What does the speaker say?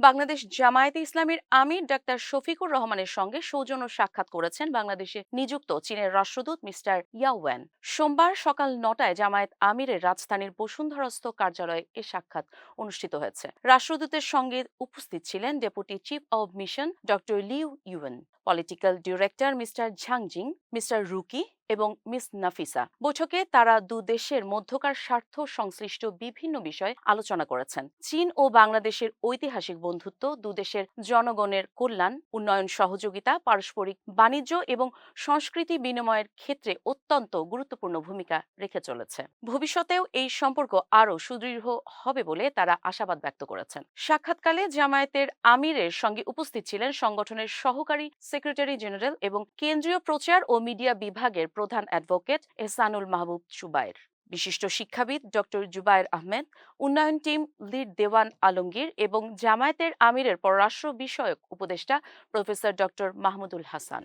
বাংলাদেশ জামায়াতে ইসলামীর আমির ডাক্তার শফিকুর রহমানের সঙ্গে সৌজন্য সাক্ষাৎ করেছেন বাংলাদেশে নিযুক্ত চীনের রাষ্ট্রদূত মিস্টার ইয়াওয়ান। সোমবার সকাল ৯টায় জামায়াত আমিরের রাজধানীর বসুন্ধরাস্থ কার্যালয়ে এ সাক্ষাৎ অনুষ্ঠিত হয়েছে। রাষ্ট্রদূতের সঙ্গে উপস্থিত ছিলেন deputy chief of mission doctor Liu Yuen, political director mister Zhangjing, mister Ruki এবং মিস নাফিসা। বৈঠকে তারা দুদেশের মধ্যকার স্বার্থ সংশ্লিষ্ট বিভিন্ন বিষয়ে আলোচনা করেছেন। চীন ও বাংলাদেশের ঐতিহাসিক বন্ধুত্ব দুদেশের জনগণের কল্যাণ, উন্নয়ন সহযোগিতা, পারস্পরিক বাণিজ্য এবং সংস্কৃতি বিনিময়ের ক্ষেত্রে অত্যন্ত গুরুত্বপূর্ণ ভূমিকা রেখে চলেছে। ভবিষ্যতেও এই সম্পর্ক আরও সুদৃঢ় হবে বলে তারা আশাবাদ ব্যক্ত করেছেন। সাক্ষাৎকালে জামায়াতের আমিরের সঙ্গে উপস্থিত ছিলেন সংগঠনের সহকারী সেক্রেটারি জেনারেল এবং কেন্দ্রীয় প্রচার ও মিডিয়া বিভাগের প্রধান অ্যাডভোকেট এহসানুল মাহবুব জুবায়ের, বিশিষ্ট শিক্ষাবিদ ডক্টর জুবায়ের আহমেদ, উন্নয়ন টিম লিড দেওয়ান আলমগীর এবং জামায়াতের আমিরের পররাষ্ট্র বিষয়ক উপদেষ্টা প্রফেসর ডক্টর মাহমুদুল হাসান।